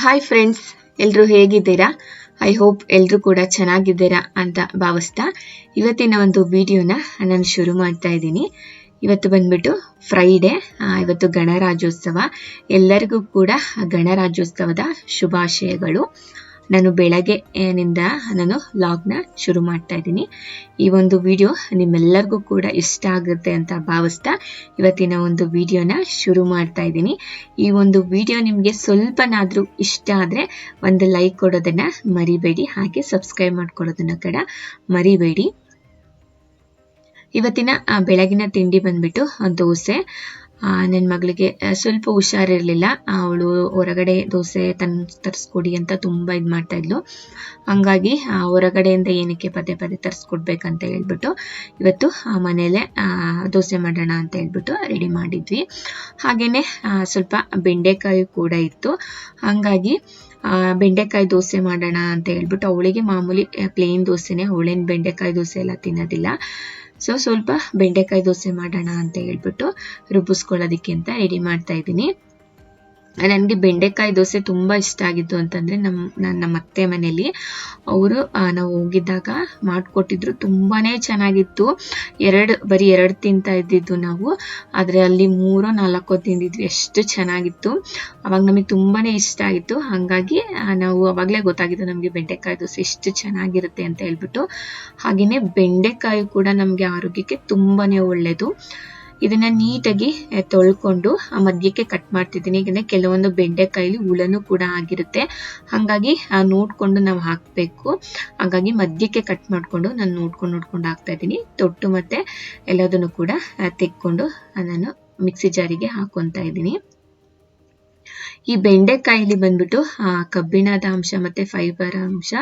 Hi friends, ಎಲ್ಲರೂ ಹೇಗಿದ್ದೀರಾ? I hope ಎಲ್ಲರೂ ಕೂಡ ಚೆನ್ನಾಗಿದ್ದೀರಾ ಅಂತ ಭಾವಿಸ್ತಾ ಇವತ್ತಿನ ಒಂದು ವಿಡಿಯೋನ ನಾನು ಶುರು ಮಾಡ್ತಾ ಇದ್ದೀನಿ. ಇವತ್ತು ಬಂದ್ಬಿಟ್ಟು ಫ್ರೈಡೆ, ಇವತ್ತು ಗಣರಾಜ್ಯೋತ್ಸವ. ಎಲ್ಲರಿಗೂ ಕೂಡ ಗಣರಾಜ್ಯೋತ್ಸವದ ಶುಭಾಶಯಗಳು. ನಾನು ಬೆಳಗ್ಗೆನಿಂದ ನಾನು ವ್ಲಾಗ್ನ ಶುರು ಮಾಡ್ತಾ ಇದ್ದೀನಿ. ಈ ಒಂದು ವಿಡಿಯೋ ನಿಮ್ಮೆಲ್ಲರಿಗೂ ಕೂಡ ಇಷ್ಟ ಆಗುತ್ತೆ ಅಂತ ಭಾವಿಸ್ತಾ ಇವತ್ತಿನ ಒಂದು ವಿಡಿಯೋನ ಶುರು ಮಾಡ್ತಾ ಇದ್ದೀನಿ. ಈ ಒಂದು ವಿಡಿಯೋ ನಿಮಗೆ ಸ್ವಲ್ಪನಾದರೂ ಇಷ್ಟ ಆದರೆ ಒಂದು ಲೈಕ್ ಕೊಡೋದನ್ನ ಮರಿಬೇಡಿ, ಹಾಗೆ ಸಬ್ಸ್ಕ್ರೈಬ್ ಮಾಡ್ಕೊಳ್ಳೋದನ್ನ ಕೂಡ ಮರಿಬೇಡಿ. ಇವತ್ತಿನ ಬೆಳಗಿನ ತಿಂಡಿ ಬಂದ್ಬಿಟ್ಟು ದೋಸೆ. ನನ್ನ ಮಗಳಿಗೆ ಸ್ವಲ್ಪ ಹುಷಾರಿರಲಿಲ್ಲ, ಅವಳು ಹೊರಗಡೆ ದೋಸೆ ತರಿಸ್ಕೊಡಿ ಅಂತ ತುಂಬ ಇದು ಮಾಡ್ತಾ ಇದ್ಲು. ಹಂಗಾಗಿ ಹೊರಗಡೆಯಿಂದ ಏನಕ್ಕೆ ಪದೇ ಪದೇ ತರಿಸ್ಕೊಡ್ಬೇಕಂತ ಹೇಳ್ಬಿಟ್ಟು ಇವತ್ತು ಮನೆಯಲ್ಲೇ ದೋಸೆ ಮಾಡೋಣ ಅಂತ ಹೇಳ್ಬಿಟ್ಟು ರೆಡಿ ಮಾಡಿದ್ವಿ. ಹಾಗೆಯೇ ಸ್ವಲ್ಪ ಬೆಂಡೆಕಾಯಿ ಕೂಡ ಇತ್ತು, ಹಾಗಾಗಿ ಬೆಂಡೆಕಾಯಿ ದೋಸೆ ಮಾಡೋಣ ಅಂತ ಹೇಳ್ಬಿಟ್ಟು, ಅವಳಿಗೆ ಮಾಮೂಲಿ ಪ್ಲೇನ್ ದೋಸೆನೇ, ಅವಳೇನು ಬೆಂಡೆಕಾಯಿ ದೋಸೆ ಎಲ್ಲ ತಿನ್ನೋದಿಲ್ಲ. ಸ್ವಲ್ಪ ಬೆಂಡೆಕಾಯಿ ದೋಸೆ ಮಾಡೋಣ ಅಂತ ಹೇಳ್ಬಿಟ್ಟು ರುಬ್ಬಿಸ್ಕೊಳ್ಳೋದಕ್ಕೆ ಅಂತ ರೆಡಿ ಮಾಡ್ತಾ ಇದ್ದೀನಿ. ನನಗೆ ಬೆಂಡೆಕಾಯಿ ದೋಸೆ ತುಂಬ ಇಷ್ಟ ಆಗಿದ್ದು ಅಂತಂದರೆ ನಮ್ಮ ಅತ್ತೆ ಮನೇಲಿ ಅವರು ನಾವು ಹೋಗಿದ್ದಾಗ ಮಾಡಿಕೊಟ್ಟಿದ್ರು. ತುಂಬಾ ಚೆನ್ನಾಗಿತ್ತು. ಬರೀ ಎರಡು ತಿಂತಾ ಇದ್ದಿದ್ದು ನಾವು, ಆದರೆ ಅಲ್ಲಿ 3-4 ತಿಂದಿದ್ವಿ. ಎಷ್ಟು ಚೆನ್ನಾಗಿತ್ತು. ಅವಾಗ ನಮಗೆ ತುಂಬಾ ಇಷ್ಟ ಆಗಿತ್ತು. ಹಾಗಾಗಿ ನಾವು ಅವಾಗಲೇ ಗೊತ್ತಾಗಿತ್ತು ನಮಗೆ ಬೆಂಡೆಕಾಯಿ ದೋಸೆ ಎಷ್ಟು ಚೆನ್ನಾಗಿರುತ್ತೆ ಅಂತ ಹೇಳ್ಬಿಟ್ಟು. ಹಾಗೆಯೇ ಬೆಂಡೆಕಾಯಿ ಕೂಡ ನಮಗೆ ಆರೋಗ್ಯಕ್ಕೆ ತುಂಬಾ ಒಳ್ಳೆಯದು. ಇದನ್ನ ನೀಟಾಗಿ ತೊಳ್ಕೊಂಡು ಮಧ್ಯಕ್ಕೆ ಕಟ್ ಮಾಡ್ತಿದ್ದೀನಿ. ಯಾಕಂದರೆ ಕೆಲವೊಂದು ಬೆಂಡೆಕಾಯಿಲಿ ಹುಳನೂ ಕೂಡ ಆಗಿರುತ್ತೆ, ಹಾಗಾಗಿ ನೋಡ್ಕೊಂಡು ನಾವು ಹಾಕಬೇಕು. ಹಾಗಾಗಿ ಮಧ್ಯಕ್ಕೆ ಕಟ್ ಮಾಡಿಕೊಂಡು ನಾನು ನೋಡ್ಕೊಂಡು ಹಾಕ್ತಾ ಇದ್ದೀನಿ. ತೊಟ್ಟು ಮತ್ತು ಎಲ್ಲದನ್ನು ಕೂಡ ತೆಕ್ಕೊಂಡು ನಾನು ಮಿಕ್ಸಿ ಜಾರಿಗೆ ಹಾಕೊತಾ ಇದ್ದೀನಿ. ಈ ಬೆಂಡೆಕಾಯಿಲಿ ಬಂದ್ಬಿಟ್ಟು ಕಬ್ಬಿಣದ ಅಂಶ ಮತ್ತು ಫೈಬರ್ ಅಂಶ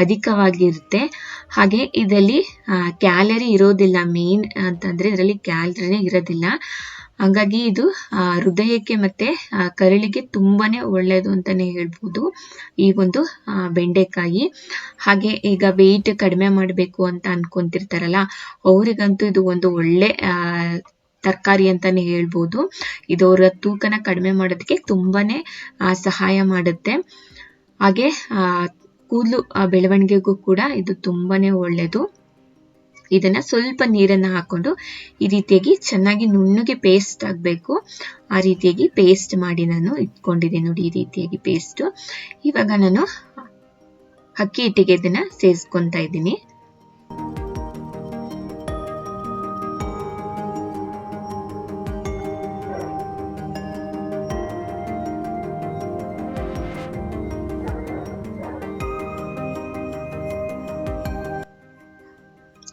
ಅಧಿಕವಾಗಿರುತ್ತೆ. ಹಾಗೆ ಇದರಲ್ಲಿ ಕ್ಯಾಲರಿ ಇರೋದಿಲ್ಲ. ಮೇನ್ ಅಂತಂದರೆ ಇದರಲ್ಲಿ ಕ್ಯಾಲರಿನೇ ಇರೋದಿಲ್ಲ. ಹಾಗಾಗಿ ಇದು ಹೃದಯಕ್ಕೆ ಮತ್ತು ಕರಳಿಗೆ ತುಂಬಾ ಒಳ್ಳೆಯದು ಅಂತಲೇ ಹೇಳ್ಬೋದು ಈ ಒಂದು ಬೆಂಡೆಕಾಯಿ. ಹಾಗೆ ಈಗ ವೆಯ್ಟ್ ಕಡಿಮೆ ಮಾಡಬೇಕು ಅಂತ ಅನ್ಕೊಂತಿರ್ತಾರಲ್ಲ, ಅವರಿಗಂತೂ ಇದು ಒಂದು ಒಳ್ಳೆ ತರಕಾರಿ ಅಂತಾನೆ ಹೇಳ್ಬೋದು. ಇದು ಅವರ ತೂಕನ ಕಡಿಮೆ ಮಾಡೋದಕ್ಕೆ ತುಂಬಾನೇ ಸಹಾಯ ಮಾಡುತ್ತೆ. ಹಾಗೆ ಕೂದಲು ಬೆಳವಣಿಗೆಗೂ ಕೂಡ ಇದು ತುಂಬಾನೇ ಒಳ್ಳೆಯದು. ಇದನ್ನ ಸ್ವಲ್ಪ ನೀರನ್ನ ಹಾಕೊಂಡು ಈ ರೀತಿಯಾಗಿ ಚೆನ್ನಾಗಿ ನುಣ್ಣಗೆ ಪೇಸ್ಟ್ ಆಗಬೇಕು. ಆ ರೀತಿಯಾಗಿ ಪೇಸ್ಟ್ ಮಾಡಿ ನಾನು ಇಟ್ಕೊಂಡಿದ್ದೀನಿ ನೋಡಿ, ಈ ರೀತಿಯಾಗಿ ಪೇಸ್ಟ್. ಇವಾಗ ನಾನು ಅಕ್ಕಿ ಹಿಟ್ಟಿಗೆ ಇದನ್ನ ಸೇರಿಸ್ಕೊತಾ ಇದ್ದೀನಿ.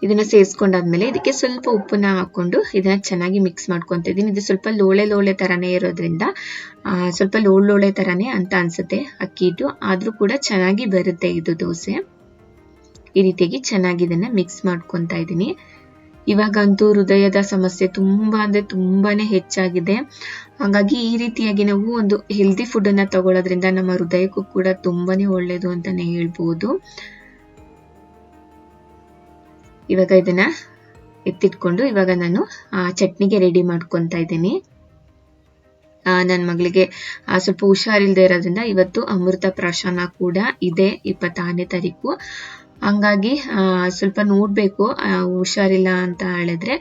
ಇದನ್ನ ಸೇರಿಸ್ಕೊಂಡಾದ್ಮೇಲೆ ಇದಕ್ಕೆ ಸ್ವಲ್ಪ ಉಪ್ಪನ್ನ ಹಾಕೊಂಡು ಇದನ್ನ ಚೆನ್ನಾಗಿ ಮಿಕ್ಸ್ ಮಾಡ್ಕೊತಾ ಇದ್ದೀನಿ. ಇದು ಸ್ವಲ್ಪ ಲೋಳೆ ತರಾನೇ ಇರೋದ್ರಿಂದ ಸ್ವಲ್ಪ ಲೋಳೆ ತರಾನೇ ಅಂತ ಅನ್ಸುತ್ತೆ ಅಕ್ಕಿ ಹಿಟ್ಟು, ಆದ್ರೂ ಕೂಡ ಚೆನ್ನಾಗಿ ಬರುತ್ತೆ ಇದು ದೋಸೆ. ಈ ರೀತಿಯಾಗಿ ಚೆನ್ನಾಗಿ ಇದನ್ನ ಮಿಕ್ಸ್ ಮಾಡ್ಕೊತಾ ಇದ್ದೀನಿ. ಇವಾಗಂತೂ ಹೃದಯದ ಸಮಸ್ಯೆ ತುಂಬಾನೇ ಹೆಚ್ಚಾಗಿದೆ. ಹಾಗಾಗಿ ಈ ರೀತಿಯಾಗಿ ನಾವು ಒಂದು ಹೆಲ್ದಿ ಫುಡ್ ಅನ್ನ ತಗೊಳ್ಳೋದ್ರಿಂದ ನಮ್ಮ ಹೃದಯಕ್ಕೂ ಕೂಡ ತುಂಬಾನೇ ಒಳ್ಳೇದು ಅಂತಾನೆ ಹೇಳ್ಬೋದು. ಇವಾಗ ಇದನ್ನ ಎತ್ತಿಟ್ಕೊಂಡು ಇವಾಗ ನಾನು ಚಟ್ನಿಗೆ ರೆಡಿ ಮಾಡ್ಕೊತಾ ಇದ್ದೀನಿ. ನನ್ನ ಮಗಳಿಗೆ ಸ್ವಲ್ಪ ಹುಷಾರಿಲ್ಲದೆ ಇರೋದ್ರಿಂದ ಇವತ್ತು ಅಮೃತ ಪ್ರಾಶನ ಕೂಡ ಇದೆ 26ನೇ ತಾರೀಕು. ಹಂಗಾಗಿ ಸ್ವಲ್ಪ ನೋಡಬೇಕು, ಹುಷಾರಿಲ್ಲ ಅಂತ ಹೇಳಿದ್ರೆ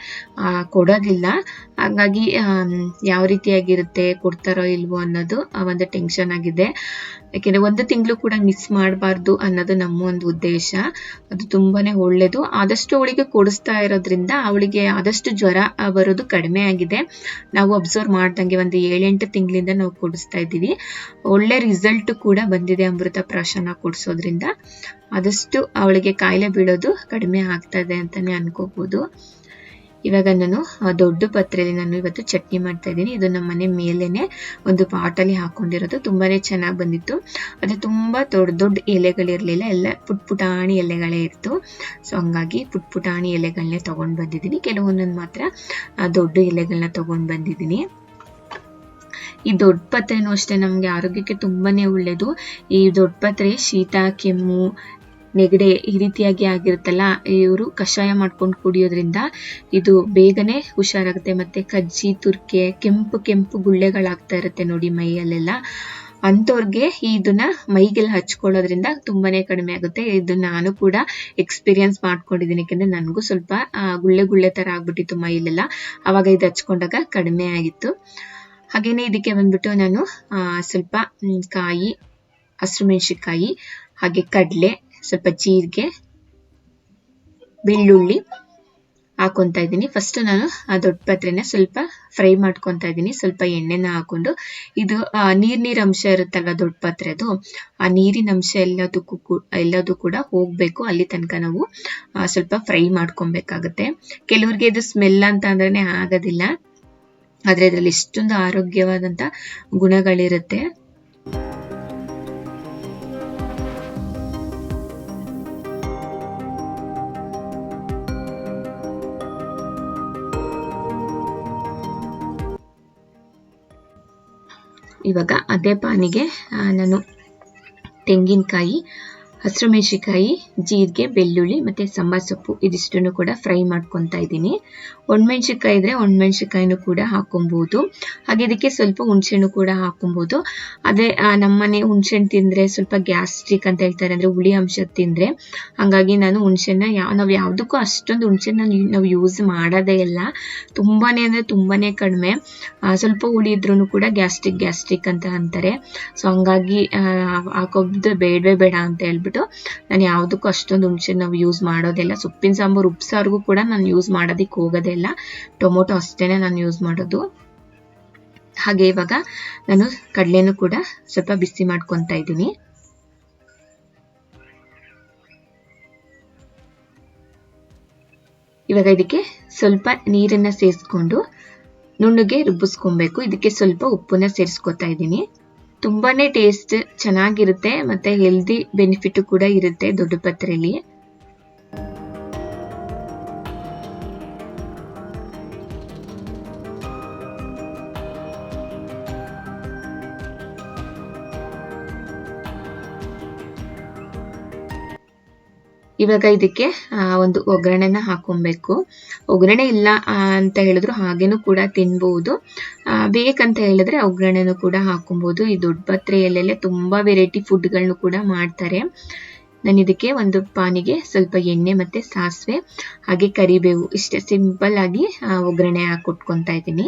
ಕೊಡೋದಿಲ್ಲ. ಹಾಗಾಗಿ ಯಾವ ರೀತಿಯಾಗಿರುತ್ತೆ, ಕೊಡ್ತಾರೋ ಇಲ್ವೋ ಅನ್ನೋದು ಒಂದು ಟೆನ್ಷನ್ ಆಗಿದೆ. ಯಾಕೆಂದರೆ 1 ತಿಂಗಳು ಕೂಡ ಮಿಸ್ ಮಾಡಬಾರ್ದು ಅನ್ನೋದು ನಮ್ಮ ಒಂದು ಉದ್ದೇಶ. ಅದು ತುಂಬಾನೇ ಒಳ್ಳೆಯದು. ಆದಷ್ಟು ಅವಳಿಗೆ ಕೊಡಿಸ್ತಾ ಇರೋದ್ರಿಂದ ಅವಳಿಗೆ ಆದಷ್ಟು ಜ್ವರ ಬರೋದು ಕಡಿಮೆ ಆಗಿದೆ. ನಾವು ಅಬ್ಸರ್ವ್ ಮಾಡ್ದಂಗೆ ಒಂದು 7-8 ತಿಂಗಳಿಂದ ನಾವು ಕೊಡಿಸ್ತಾ ಇದ್ದೀವಿ. ಒಳ್ಳೆ ರಿಸಲ್ಟ್ ಕೂಡ ಬಂದಿದೆ ಅಮೃತ ಪ್ರಾಶನ ಕೊಡಿಸೋದ್ರಿಂದ. ಆದಷ್ಟು ಅವಳಿಗೆ ಕಾಯಿಲೆ ಬೀಳೋದು ಕಡಿಮೆ ಆಗ್ತಾ ಇದೆ ಅಂತಾನೆ ಅನ್ಕೋಬಹುದು. ಇವಾಗ ನಾನು ದೊಡ್ಡ ಪಾತ್ರೆಯಲ್ಲಿ ನಾನು ಇವತ್ತು ಚಟ್ನಿ ಮಾಡ್ತಾ ಇದ್ದೀನಿ. ಇದು ನಮ್ಮ ಮನೆ ಮೇಲೇನೆ ಒಂದು ಪಾಟಲ್ಲಿ ಹಾಕೊಂಡಿರೋದು. ತುಂಬಾನೇ ಚೆನ್ನಾಗಿ ಬಂದಿತ್ತು. ಅದು ತುಂಬಾ ದೊಡ್ಡ ಎಲೆಗಳಿರ್ಲಿಲ್ಲ, ಎಲ್ಲ ಪುಟಾಣಿ ಎಲೆಗಳೇ ಇತ್ತು. ಹಂಗಾಗಿ ಪುಟಾಣಿ ಎಲೆಗಳನ್ನೇ ತಗೊಂಡ್ ಬಂದಿದ್ದೀನಿ. ಕೆಲವೊಂದೊಂದು ಮಾತ್ರ ದೊಡ್ಡ ಎಲೆಗಳನ್ನ ತಗೊಂಡ್ ಬಂದಿದ್ದೀನಿ. ಈ ದೊಡ್ಡ ಪತ್ರೆನೂ ಅಷ್ಟೇ ನಮ್ಗೆ ಆರೋಗ್ಯಕ್ಕೆ ತುಂಬಾನೇ ಒಳ್ಳೇದು. ಈ ದೊಡ್ಡ ಪತ್ರೆ ಶೀತ, ಕೆಮ್ಮು, ನೆಗಡೆ ಈ ರೀತಿಯಾಗಿ ಆಗಿರುತ್ತಲ್ಲ, ಇವರು ಕಷಾಯ ಮಾಡ್ಕೊಂಡು ಕುಡಿಯೋದ್ರಿಂದ ಇದು ಬೇಗನೆ ಹುಷಾರಾಗುತ್ತೆ. ಮತ್ತೆ ಕಜ್ಜಿ, ತುರ್ಕೆ, ಕೆಂಪು ಗುಳ್ಳೆಗಳಾಗ್ತಾ ಇರುತ್ತೆ ನೋಡಿ ಮೈಯಲ್ಲೆಲ್ಲ, ಅಂಥವ್ರಿಗೆ ಇದನ್ನ ಮೈಗೆಲ್ಲ ಹಚ್ಕೊಳ್ಳೋದ್ರಿಂದ ತುಂಬಾನೇ ಕಡಿಮೆ ಆಗುತ್ತೆ. ಇದು ನಾನು ಕೂಡ ಎಕ್ಸ್ಪೀರಿಯನ್ಸ್ ಮಾಡ್ಕೊಂಡಿದ್ದೀನಿ, ಯಾಕೆಂದ್ರೆ ನನಗೂ ಸ್ವಲ್ಪ ಗುಳ್ಳೆ ಗುಳ್ಳೆ ತರ ಆಗ್ಬಿಟ್ಟಿತ್ತು ಮೈಲೆಲ್ಲ. ಅವಾಗ ಇದು ಹಚ್ಕೊಂಡಾಗ ಕಡಿಮೆ ಆಗಿತ್ತು. ಹಾಗೇನೆ ಇದಕ್ಕೆ ಬಂದ್ಬಿಟ್ಟು ನಾನು ಸ್ವಲ್ಪ ಕಾಯಿ, ಹಸಿರು ಮೆಣಸಿನಕಾಯಿ, ಹಾಗೆ ಕಡಲೆ, ಸ್ವಲ್ಪ ಜೀರಿಗೆ, ಬೆಳ್ಳುಳ್ಳಿ ಹಾಕೊಂತ ಇದ್ದೀನಿ. ಫಸ್ಟ್ ನಾನು ಆ ದೊಡ್ಡ ಪತ್ರೆನ ಸ್ವಲ್ಪ ಫ್ರೈ ಮಾಡ್ಕೊತಾ ಇದ್ದೀನಿ, ಸ್ವಲ್ಪ ಎಣ್ಣೆನ ಹಾಕೊಂಡು. ಇದು ನೀರ್ ಅಂಶ ಇರುತ್ತಲ್ವ ದೊಡ್ಡ ಪತ್ರೆದು, ಆ ನೀರಿನ ಅಂಶ ಎಲ್ಲದೂ ಕೂಡ ಹೋಗ್ಬೇಕು. ಅಲ್ಲಿ ತನಕ ನಾವು ಸ್ವಲ್ಪ ಫ್ರೈ ಮಾಡ್ಕೊಬೇಕಾಗತ್ತೆ. ಕೆಲವ್ರಿಗೆ ಇದು ಸ್ಮೆಲ್ ಅಂತ ಅಂದ್ರೇನೆ ಆಗೋದಿಲ್ಲ, ಆದ್ರೆ ಇದ್ರಲ್ಲಿ ಎಷ್ಟೊಂದು ಆರೋಗ್ಯವಾದಂತ ಗುಣಗಳಿರುತ್ತೆ. ಇವಾಗ ಅದೇ ಪಾನಿಗೆ ನಾನು ತೆಂಗಿನಕಾಯಿ, ಹಸಿರು ಮೆಣಸಿನಕಾಯಿ, ಜೀರಿಗೆ, ಬೆಳ್ಳುಳ್ಳಿ ಮತ್ತೆ ಸಾಂಬಾರ್ ಸೊಪ್ಪು ಇದಿಷ್ಟನ್ನು ಕೂಡ ಫ್ರೈ ಮಾಡ್ಕೊತಾ ಇದ್ದೀನಿ. ಒಣಮೆಣಸಿನಕಾಯಿ ಇದ್ರೆ ಒಣಮೆಣಸಿನಕಾಯಿನೂ ಕೂಡ ಹಾಕೊಬಹುದು. ಹಾಗೆ ಇದಕ್ಕೆ ಸ್ವಲ್ಪ ಹುಣಸೆಹಣ್ಣು ಕೂಡ ಹಾಕೊಬಹುದು. ಅದೇ ನಮ್ಮನೆ ಹುಣಸೆಹಣ್ಣು ತಿಂದ್ರೆ ಸ್ವಲ್ಪ ಗ್ಯಾಸ್ಟ್ರಿಕ್ ಅಂತ ಹೇಳ್ತಾರೆ, ಅಂದ್ರೆ ಹುಳಿ ಅಂಶ ತಿಂದ್ರೆ. ಹಂಗಾಗಿ ನಾನು ಹುಣಸೆಹಣ್ಣ ನಾವು ಯಾವ್ದಕ್ಕೂ ಅಷ್ಟೊಂದು ಹುಣಸೆಹಣ್ಣ ನಾವು ಯೂಸ್ ಮಾಡೋದೇ ಇಲ್ಲ, ತುಂಬಾನೇ ಅಂದ್ರೆ ತುಂಬಾನೇ ಕಡಿಮೆ. ಸ್ವಲ್ಪ ಹುಳಿ ಇದ್ರೂ ಕೂಡ ಗ್ಯಾಸ್ಟ್ರಿಕ್ ಅಂತ ಅಂತಾರೆ. ಸೊ ಹಂಗಾಗಿ ಹಾಕೋದು ಬೇಡವೇ ಬೇಡ ಅಂತ ಹೇಳ್ಬಿಟ್ಟು ನಾನು ಯಾವುದಕ್ಕೂ ಅಷ್ಟೊಂದು ಹುಣಸೆಹಣ್ಣು ನಾವು ಯೂಸ್ ಮಾಡೋದಿಲ್ಲ. ಸೊಪ್ಪಿನ ಸಾಂಬಾರು, ಉಪ್ಸಾರಿಗೂ ಕೂಡ ನಾನು ಯೂಸ್ ಮಾಡೋದಕ್ಕೆ ಹೋಗೋದೇ ಇಲ್ಲ. ಟೊಮೊಟೊ ಅಷ್ಟೇನೆ ನಾನು ಯೂಸ್ ಮಾಡೋದು. ಹಾಗೆ ಇವಾಗ ನಾನು ಕಡಲೆನೂ ಕೂಡ ಸ್ವಲ್ಪ ಬಿಸಿ ಮಾಡ್ಕೊತಾ ಇದ್ದೀನಿ. ಇವಾಗ ಇದಕ್ಕೆ ಸ್ವಲ್ಪ ನೀರನ್ನ ಸೇರಿಸ್ಕೊಂಡು ನುಣ್ಣಗೆ ರುಬ್ಬಿಸ್ಕೊಬೇಕು. ಇದಕ್ಕೆ ಸ್ವಲ್ಪ ಉಪ್ಪನ್ನ ಸೇರಿಸ್ಕೊತಾ ಇದ್ದೀನಿ. ತುಂಬಾನೇ ಟೇಸ್ಟ್ ಚೆನ್ನಾಗಿರುತ್ತೆ, ಮತ್ತೆ ಹೆಲ್ದಿ ಬೆನಿಫಿಟ್ ಕೂಡ ಇರುತ್ತೆ ದೊಡ್ಡ ಪತ್ರೆಯಲ್ಲಿ. ಇವಾಗ ಇದಕ್ಕೆ ಒಂದು ಒಗ್ಗರಣೆನ ಹಾಕೊಬೇಕು. ಒಗ್ಗರಣೆ ಇಲ್ಲ ಅಂತ ಹೇಳಿದ್ರು ಹಾಗೇನೂ ಕೂಡ ತಿನ್ಬಹುದು. ಬೇಕಂತ ಹೇಳಿದ್ರೆ ಒಗ್ಗರಣೆನೂ ಕೂಡ ಹಾಕೊಬಹುದು. ಈ ದೊಡ್ಡ ಪತ್ರೆಯಲ್ಲೆಲ್ಲ ತುಂಬಾ ವೆರೈಟಿ ಫುಡ್ಗಳನ್ನು ಕೂಡ ಮಾಡ್ತಾರೆ. ನಾನು ಇದಕ್ಕೆ ಒಂದು ಪಾನಿಗೆ ಸ್ವಲ್ಪ ಎಣ್ಣೆ ಮತ್ತೆ ಸಾಸಿವೆ ಹಾಗೆ ಕರಿಬೇವು ಇಷ್ಟೇ ಸಿಂಪಲ್ ಆಗಿ ಒಗ್ಗರಣೆ ಹಾಕೊಟ್ಕೊಂತಾ ಇದ್ದೀನಿ.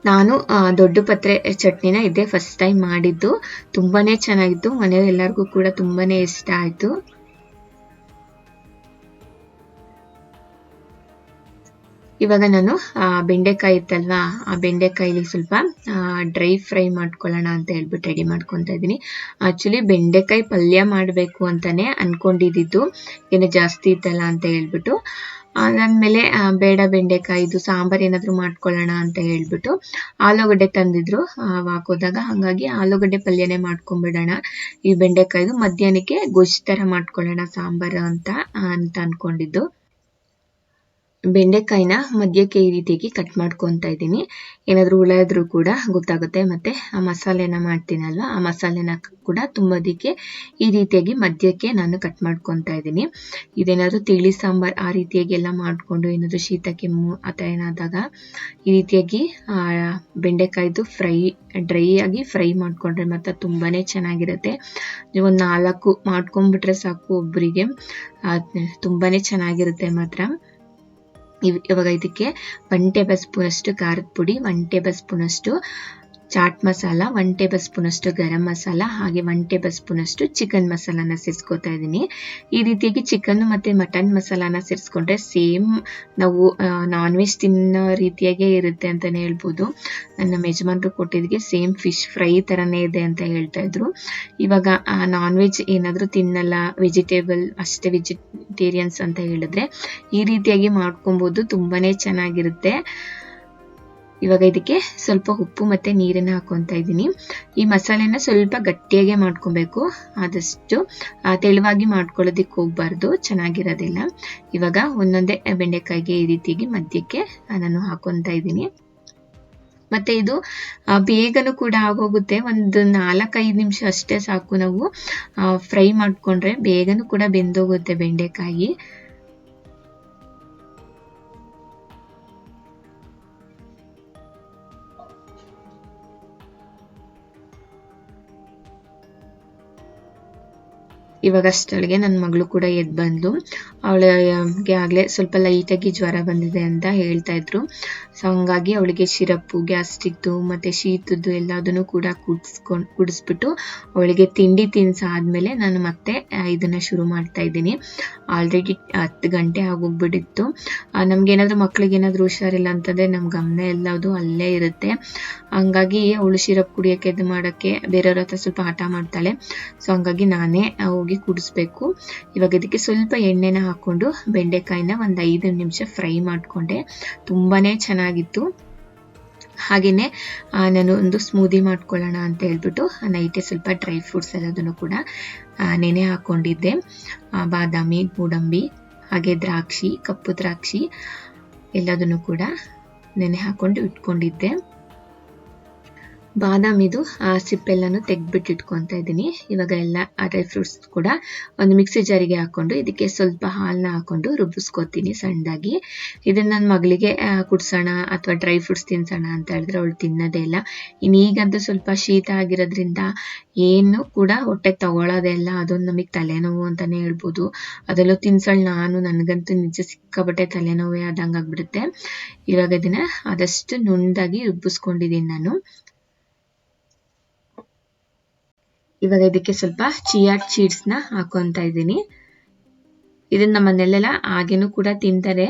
ನಾನು ದೊಡ್ಡ ಪತ್ರೆ ಚಟ್ನಿನ ಇದೇ ಫಸ್ಟ್ ಟೈಮ್ ಮಾಡಿದ್ದು. ತುಂಬಾನೇ ಚೆನ್ನಾಗಿತ್ತು, ಮನೆಯವ್ರು ಎಲ್ಲರಿಗೂ ಕೂಡ ತುಂಬಾನೇ ಇಷ್ಟ ಆಯ್ತು. ಇವಾಗ ನಾನು ಬೆಂಡೆಕಾಯಿ ಇತ್ತಲ್ವಾ, ಆ ಬೆಂಡೆಕಾಯಿಲಿ ಸ್ವಲ್ಪ ಡ್ರೈ ಫ್ರೈ ಮಾಡ್ಕೊಳ್ಳೋಣ ಅಂತ ಹೇಳ್ಬಿಟ್ಟು ರೆಡಿ ಮಾಡ್ಕೊತಾ ಇದ್ದೀನಿ. ಆಕ್ಚುಲಿ ಬೆಂಡೆಕಾಯಿ ಪಲ್ಯ ಮಾಡಬೇಕು ಅಂತಾನೆ ಅನ್ಕೊಂಡಿದ್ದು, ಏನು ಜಾಸ್ತಿ ಇತ್ತಲ್ಲ ಅಂತ ಹೇಳ್ಬಿಟ್ಟು. ಅದಾದ್ಮೇಲೆ ಬೇಡ ಬೆಂಡೆಕಾಯಿದು ಸಾಂಬಾರ್ ಏನಾದ್ರು ಮಾಡ್ಕೊಳ್ಳೋಣ ಅಂತ ಹೇಳ್ಬಿಟ್ಟು ಆಲೂಗಡ್ಡೆ ತಂದಿದ್ರು ಹಾಕೋದಾಗ, ಹಾಗಾಗಿ ಆಲೂಗಡ್ಡೆ ಪಲ್ಯನೇ ಮಾಡ್ಕೊಂಡ್ಬಿಡೋಣ ಈ ಬೆಂಡೆಕಾಯಿದು. ಮಧ್ಯಾಹ್ನಕ್ಕೆ ಗೊಜ್ಜು ತರ ಮಾಡ್ಕೊಳ್ಳೋಣ ಸಾಂಬಾರು ಅಂತ ಅನ್ಕೊಂಡಿದ್ದು. ಬೆಂಡೆಕಾಯಿನ ಮಧ್ಯಕ್ಕೆ ಈ ರೀತಿಯಾಗಿ ಕಟ್ ಮಾಡ್ಕೊತಾ ಇದ್ದೀನಿ. ಏನಾದರೂ ಹುಳ ಇದ್ರೂ ಕೂಡ ಗೊತ್ತಾಗುತ್ತೆ. ಮತ್ತೆ ಆ ಮಸಾಲೆನ ಮಾಡ್ತೀನಲ್ವಾ, ಆ ಮಸಾಲೆನ ಕೂಡ ತುಂಬೋದಕ್ಕೆ ಈ ರೀತಿಯಾಗಿ ಮಧ್ಯಕ್ಕೆ ನಾನು ಕಟ್ ಮಾಡ್ಕೊತಾ ಇದ್ದೀನಿ. ಇದೇನಾದರೂ ತಿಳಿ ಸಾಂಬಾರ್ ಆ ರೀತಿಯಾಗಿ ಎಲ್ಲ ಮಾಡಿಕೊಂಡು ಏನಾದರೂ ಶೀತ ಕೆಮ್ಮು ಆ ಥರ ಏನಾದಾಗ ಈ ರೀತಿಯಾಗಿ ಬೆಂಡೆಕಾಯ್ದು ಡ್ರೈ ಆಗಿ ಫ್ರೈ ಮಾಡಿಕೊಂಡ್ರೆ ಮಾತ್ರ ತುಂಬಾನೇ ಚೆನ್ನಾಗಿರುತ್ತೆ. ನೀವು ಒಂದು 4 ಮಾಡ್ಕೊಂಡ್ಬಿಟ್ರೆ ಸಾಕು ಒಬ್ಬರಿಗೆ, ತುಂಬಾನೇ ಚೆನ್ನಾಗಿರುತ್ತೆ ಮಾತ್ರ. ಇವಾಗ ಇದಕ್ಕೆ 1 ಟೇಬಲ್ ಸ್ಪೂನ್ ಅಷ್ಟು ಖಾರದ ಪುಡಿ, 1 ಟೇಬಲ್ ಸ್ಪೂನ್ ಅಷ್ಟು ಚಾಟ್ ಮಸಾಲ, 1 ಟೇಬಲ್ ಸ್ಪೂನ್ ಅಷ್ಟು ಗರಂ ಮಸಾಲ, ಹಾಗೆ 1 ಟೇಬಲ್ ಸ್ಪೂನ್ ಅಷ್ಟು ಚಿಕನ್ ಮಸಾಲಾನ ಸೇರಿಸ್ಕೊತಾ ಇದ್ದೀನಿ. ಈ ರೀತಿಯಾಗಿ ಚಿಕನ್ ಮತ್ತೆ ಮಟನ್ ಮಸಾಲಾನ ಸೇರಿಸ್ಕೊಂಡ್ರೆ ಸೇಮ್ ನಾವು ನಾನ್ ವೆಜ್ ತಿನ್ನೋ ರೀತಿಯಾಗೇ ಇರುತ್ತೆ ಅಂತಾನೆ ಹೇಳ್ಬೋದು. ನನ್ನ ಯಜಮಾನ್ರು ಕೊಟ್ಟಿದ್ದಕ್ಕೆ ಸೇಮ್ ಫಿಶ್ ಫ್ರೈ ತರನೇ ಇದೆ ಅಂತ ಹೇಳ್ತಾ ಇದ್ರು. ಇವಾಗ ನಾನ್ ವೆಜ್ ಏನಾದರೂ ತಿನ್ನಲ್ಲ, ವೆಜಿಟೇಬಲ್ ಅಷ್ಟೇ ವೆಜಿಟೇರಿಯನ್ಸ್ ಅಂತ ಹೇಳಿದ್ರೆ ಈ ರೀತಿಯಾಗಿ ಮಾಡ್ಕೊಬೋದು, ತುಂಬಾನೇ ಚೆನ್ನಾಗಿರುತ್ತೆ. ಇವಾಗ ಇದಕ್ಕೆ ಸ್ವಲ್ಪ ಉಪ್ಪು ಮತ್ತೆ ನೀರನ್ನ ಹಾಕೊತಾ ಇದ್ದೀನಿ. ಈ ಮಸಾಲೆನ ಸ್ವಲ್ಪ ಗಟ್ಟಿಯಾಗಿ ಮಾಡ್ಕೊಬೇಕು, ಆದಷ್ಟು ತೆಳುವಾಗಿ ಮಾಡ್ಕೊಳ್ಳೋದಿಕ್ಕೆ ಹೋಗ್ಬಾರ್ದು, ಚೆನ್ನಾಗಿರೋದಿಲ್ಲ. ಇವಾಗ ಒಂದೊಂದೇ ಬೆಂಡೆಕಾಯಿಗೆ ಈ ರೀತಿಯಾಗಿ ಮಧ್ಯಕ್ಕೆ ನಾನು ಹಾಕೊತಾ ಇದ್ದೀನಿ. ಮತ್ತೆ ಇದು ಬೇಗನೂ ಕೂಡ ಆಗೋಗುತ್ತೆ. ಒಂದು 4-5 ನಿಮಿಷ ಅಷ್ಟೇ ಸಾಕು ನಾವು ಫ್ರೈ ಮಾಡ್ಕೊಂಡ್ರೆ ಬೇಗನೂ ಕೂಡ ಬೆಂದೋಗುತ್ತೆ ಬೆಂಡೆಕಾಯಿ. ಇವಾಗ ಅಷ್ಟೊಳಗೆ ನನ್ನ ಮಗಳು ಕೂಡ ಎದ್ದು ಬಂದ್ಲು. ಅವಳಿಗೆ ಆಗಲೇ ಸ್ವಲ್ಪ ಲೈಟಾಗಿ ಜ್ವರ ಬಂದಿದೆ ಅಂತ ಹೇಳ್ತಾ ಇದ್ರು. ಸೊ ಹಂಗಾಗಿ ಅವಳಿಗೆ ಸಿರಪ್ಪು, ಗ್ಯಾಸ್ಟ್ರಿಕ್ದು ಮತ್ತು ಶೀತದ್ದು ಎಲ್ಲದನ್ನು ಕೂಡ ಕುಡಿಸ್ಬಿಟ್ಟು ಅವಳಿಗೆ ತಿಂಡಿ ತಿನ್ಸಾದ್ಮೇಲೆ ನಾನು ಮತ್ತೆ ಇದನ್ನು ಶುರು ಮಾಡ್ತಾ ಇದ್ದೀನಿ. ಆಲ್ರೆಡಿ 10 ಗಂಟೆ ಆಗೋಗ್ಬಿಟ್ಟಿತ್ತು. ನಮಗೇನಾದರೂ ಮಕ್ಳಿಗೇನಾದರೂ ಹುಷಾರಿಲ್ಲ ಅಂತಂದರೆ ನಮ್ಮ ಗಮನ ಎಲ್ಲದು ಅಲ್ಲೇ ಇರುತ್ತೆ. ಹಂಗಾಗಿ ಅವಳು ಸಿರಪ್ ಕುಡಿಯೋಕ್ಕೆ ಇದು ಮಾಡೋಕ್ಕೆ ಬೇರೆಯವ್ರ ಹತ್ರ ಸ್ವಲ್ಪ ಹಠ ಮಾಡ್ತಾಳೆ. ಸೊ ಹಂಗಾಗಿ ನಾನೇ ಹೋಗಿ ಕುಡಿಸ್ಬೇಕು. ಇವಾಗ ಇದಕ್ಕೆ ಸ್ವಲ್ಪ ಎಣ್ಣೆನ ಹಾಕ್ಕೊಂಡು ಬೆಂಡೆಕಾಯಿನ ಒಂದು 5 ನಿಮಿಷ ಫ್ರೈ ಮಾಡಿಕೊಂಡೆ. ತುಂಬಾ ಚೆನ್ನಾಗಿತ್ತು. ಹಾಗೆಯೇ ನಾನು ಒಂದು ಸ್ಮೂದಿ ಮಾಡ್ಕೊಳ್ಳೋಣ ಅಂತ ಹೇಳ್ಬಿಟ್ಟು ನೈಟೇ ಸ್ವಲ್ಪ ಡ್ರೈ ಫ್ರೂಟ್ಸ್ ಎಲ್ಲದನ್ನು ಕೂಡ ನೆನೆ ಹಾಕ್ಕೊಂಡಿದ್ದೆ. ಬಾದಾಮಿ, ಗೋಡಂಬಿ, ಹಾಗೆ ದ್ರಾಕ್ಷಿ, ಕಪ್ಪು ದ್ರಾಕ್ಷಿ ಎಲ್ಲದನ್ನು ಕೂಡ ನೆನೆ ಹಾಕ್ಕೊಂಡು ಇಟ್ಕೊಂಡಿದ್ದೆ. ಬಾದಾಮಿದು ಸಿಪ್ಪೆಲ್ಲನೂ ತೆಗೆದ್ಬಿಟ್ಟು ಇಟ್ಕೊತಾ ಇದ್ದೀನಿ. ಇವಾಗ ಎಲ್ಲ ಡ್ರೈ ಫ್ರೂಟ್ಸ್ ಕೂಡ ಒಂದು ಮಿಕ್ಸಿ ಜಾರಿಗೆ ಹಾಕ್ಕೊಂಡು ಇದಕ್ಕೆ ಸ್ವಲ್ಪ ಹಾಲನ್ನ ಹಾಕ್ಕೊಂಡು ರುಬ್ಬಿಸ್ಕೊತೀನಿ ಸಣ್ಣದಾಗಿ. ಇದನ್ನು ನನ್ನ ಮಗಳಿಗೆ ಕುಡ್ಸೋಣ ಅಥವಾ ಡ್ರೈ ಫ್ರೂಟ್ಸ್ ತಿನ್ಸೋಣ ಅಂತ ಹೇಳಿದ್ರೆ ಅವಳು ತಿನ್ನೋದೇ ಇಲ್ಲ. ಇನ್ನೀಗಂತೂ ಸ್ವಲ್ಪ ಶೀತ ಆಗಿರೋದ್ರಿಂದ ಏನು ಕೂಡ ಹೊಟ್ಟೆ ತಗೊಳ್ಳೋದೇ ಇಲ್ಲ. ಅದೊಂದು ನಮಗೆ ತಲೆನೋವು ಅಂತಲೇ ಹೇಳ್ಬೋದು. ಅದರಲ್ಲೂ ತಿನ್ಸೋಳು ನಾನು, ನನಗಂತೂ ನಿಜ ಸಿಕ್ಕಾಪಟ್ಟೆ ತಲೆನೋವೇ ಆದಂಗೆ ಆಗ್ಬಿಡುತ್ತೆ. ಇವಾಗ ಇದನ್ನು ಆದಷ್ಟು ನುಣ್ಣದಾಗಿ ರುಬ್ಬಿಸ್ಕೊಂಡಿದ್ದೀನಿ ನಾನು. ಇವಾಗ ಇದಕ್ಕೆ ಸ್ವಲ್ಪ ಚಿಯಾ ಸೀಡ್ಸ್ನ ಹಾಕೊತಾ ಇದ್ದೀನಿ. ಇದನ್ನ ನಮ್ಮ ಮನೆಯಲ್ಲೆಲ್ಲ ಹಾಗೇನೂ ಕೂಡ ತಿಂತಾರೆ.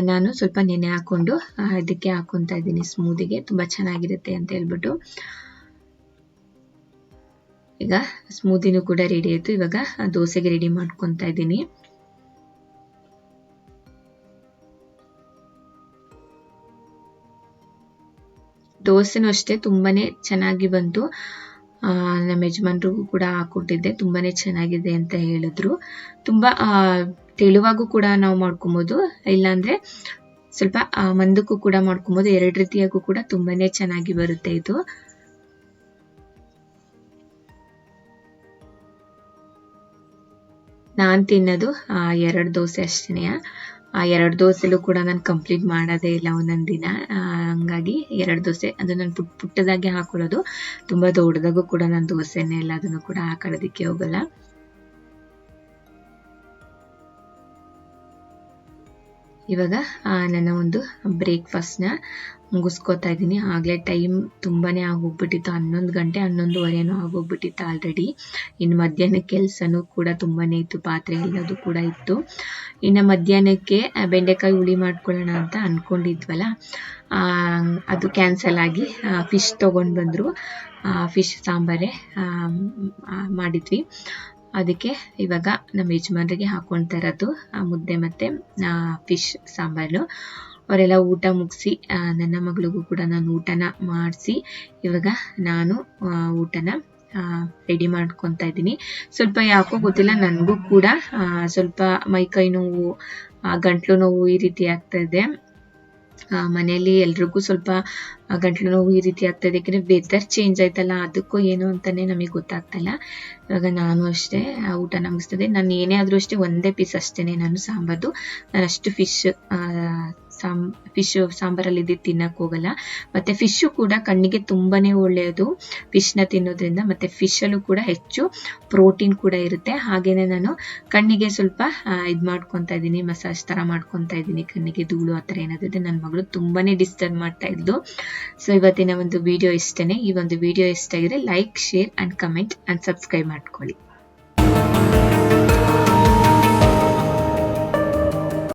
ನಾನು ಸ್ವಲ್ಪ ನೆನೆ ಹಾಕೊಂಡು ಇದಕ್ಕೆ ಹಾಕೊತಾ ಇದ್ದೀನಿ ಸ್ಮೂದಿಗೆ. ತುಂಬ ಚೆನ್ನಾಗಿರುತ್ತೆ ಅಂತ ಹೇಳ್ಬಿಟ್ಟು. ಈಗ ಸ್ಮೂದಿನೂ ಕೂಡ ರೆಡಿ ಆಯಿತು. ಇವಾಗ ದೋಸೆಗೆ ರೆಡಿ ಮಾಡ್ಕೊತಾ ಇದ್ದೀನಿ. ದೋಸೆನೂ ಅಷ್ಟೇ ತುಂಬಾನೇ ಚೆನ್ನಾಗಿ ಬಂತು. ನಮ್ಮ ಯಜಮಾನ್ರಿಗೂ ಕೂಡ ಹಾಕ್ಕೊಟ್ಟಿದ್ದೆ. ತುಂಬಾ ಚೆನ್ನಾಗಿದೆ ಅಂತ ಹೇಳಿದ್ರು. ತುಂಬ ತೆಳುವಾಗೂ ಕೂಡ ನಾವು ಮಾಡ್ಕೊಬೋದು, ಇಲ್ಲಾಂದರೆ ಸ್ವಲ್ಪ ಮಂದಕ್ಕೂ ಕೂಡ ಮಾಡ್ಕೊಬೋದು. 2 ರೀತಿಯಾಗೂ ಕೂಡ ತುಂಬಾ ಚೆನ್ನಾಗಿ ಬರುತ್ತೆ ಇದು. ನಾನು ತಿನ್ನೋದು 2 ದೋಸೆ ಅಷ್ಟೇ. ಆ 2 ದೋಸೆಲೂ ಕೂಡ ನಾನು ಕಂಪ್ಲೀಟ್ ಮಾಡೋದೇ ಇಲ್ಲ ಒಂದೊಂದು ದಿನ. ಹಂಗಾಗಿ 2 ದೋಸೆ ಅದು ನಾನು ಪುಟ್ಟದಾಗೆ ಹಾಕೊಳ್ಳೋದು. ತುಂಬ ದೊಡ್ಡದಾಗೂ ಕೂಡ ನಾನು ದೋಸೆನೇ ಎಲ್ಲದನ್ನು ಕೂಡ ಹಾಕೊಳ್ಳೋದಕ್ಕೆ ಹೋಗಲ್ಲ. ಇವಾಗ ನನ್ನ ಒಂದು ಬ್ರೇಕ್ಫಾಸ್ಟ್ನ ಮುಗಿಸ್ಕೊತಾ ಇದ್ದೀನಿ. ಆಗಲೇ ಟೈಮ್ ತುಂಬಾ ಆಗೋಗ್ಬಿಟ್ಟಿತ್ತು. 11 ಗಂಟೆ 11:15 ಆಗೋಗ್ಬಿಟ್ಟಿತ್ತು ಆಲ್ರೆಡಿ. ಇನ್ನು ಮಧ್ಯಾಹ್ನಕ್ಕೆ ಕೆಲಸನೂ ಕೂಡ ತುಂಬಾ ಇತ್ತು, ಪಾತ್ರೆ ಎಲ್ಲದು ಕೂಡ ಇತ್ತು. ಇನ್ನು ಮಧ್ಯಾಹ್ನಕ್ಕೆ ಬೆಂಡೆಕಾಯಿ ಹುಳಿ ಮಾಡ್ಕೊಳ್ಳೋಣ ಅಂತ ಅಂದ್ಕೊಂಡಿದ್ವಲ್ಲ, ಅದು ಕ್ಯಾನ್ಸಲ್ ಆಗಿ ಫಿಶ್ ತೊಗೊಂಡು ಬಂದರು. ಫಿಶ್ ಸಾಂಬಾರೇ ಮಾಡಿದ್ವಿ. ಅದಕ್ಕೆ ಇವಾಗ ನಮ್ಮ ಯಜಮಾನರಿಗೆ ಹಾಕ್ಕೊಳ್ತಾ ಇರೋದು ಮುದ್ದೆ ಮತ್ತು ಫಿಶ್ ಸಾಂಬಾರು. ಅವರೆಲ್ಲ ಊಟ ಮುಗಿಸಿ ನನ್ನ ಮಗಳಿಗೂ ಕೂಡ ನಾನು ಊಟನ ಮಾಡಿಸಿ ಇವಾಗ ನಾನು ಊಟನ ರೆಡಿ ಮಾಡ್ಕೊತಾ ಇದ್ದೀನಿ. ಸ್ವಲ್ಪ ಯಾಕೋ ಗೊತ್ತಿಲ್ಲ, ನನಗೂ ಕೂಡ ಸ್ವಲ್ಪ ಮೈಕೈ ನೋವು, ಗಂಟ್ಲು ನೋವು ಈ ರೀತಿ ಆಗ್ತಾ ಇದೆ. ಮನೆಯಲ್ಲಿ ಎಲ್ರಿಗೂ ಸ್ವಲ್ಪ ಗಂಟ್ಲು ನೋವು ಈ ರೀತಿ ಆಗ್ತಾಯಿದೆ. ಯಾಕೆಂದರೆ ವೆದರ್ ಚೇಂಜ್ ಆಯ್ತಲ್ಲ, ಅದಕ್ಕೂ ಏನು ಅಂತಲೇ ನಮಗೆ ಗೊತ್ತಾಗ್ತಾಯಿಲ್ಲ. ಇವಾಗ ನಾನು ಅಷ್ಟೇ ಊಟ ಮುಗಿಸ್ತದೆ. ನಾನು ಏನೇ ಆದರೂ ಅಷ್ಟೇ ಒಂದೇ ಪೀಸ್ ಅಷ್ಟೇ ನಾನು ಸಾಂಬಾರ್ದು. ನಾನು ಅಷ್ಟು ಫಿಶ್ ಸಾಂಬಾರಲ್ಲಿ ಇದ್ದಿದ್ದು ತಿನ್ನಕ್ಕೆ ಹೋಗಲ್ಲ. ಮತ್ತು ಫಿಶ್ಶು ಕೂಡ ಕಣ್ಣಿಗೆ ತುಂಬಾ ಒಳ್ಳೆಯದು ಫಿಶ್ನ ತಿನ್ನೋದ್ರಿಂದ. ಮತ್ತು ಫಿಶಲ್ಲೂ ಕೂಡ ಹೆಚ್ಚು ಪ್ರೋಟೀನ್ ಕೂಡ ಇರುತ್ತೆ. ಹಾಗೆಯೇ ನಾನು ಕಣ್ಣಿಗೆ ಸ್ವಲ್ಪ ಇದು ಮಾಡ್ಕೊತಾ ಇದ್ದೀನಿ, ಮಸಾಜ್ ಥರ ಮಾಡ್ಕೊತಾ ಇದ್ದೀನಿ. ಕಣ್ಣಿಗೆ ಧೂಳು ಆ ಥರ ಏನಾದಿದೆ. ನನ್ನ ಮಗಳು ತುಂಬಾ ಡಿಸ್ಟರ್ಬ್ ಮಾಡ್ತಾ ಇದ್ಲು. ಸೊ ಇವತ್ತಿನ ಒಂದು ವಿಡಿಯೋ ಇಷ್ಟೇ. ಈ ಒಂದು ವಿಡಿಯೋ ಇಷ್ಟ ಆಗಿದ್ರೆ like, share and comment and subscribe ಮಾಡ್ಕೊಳ್ಳಿ.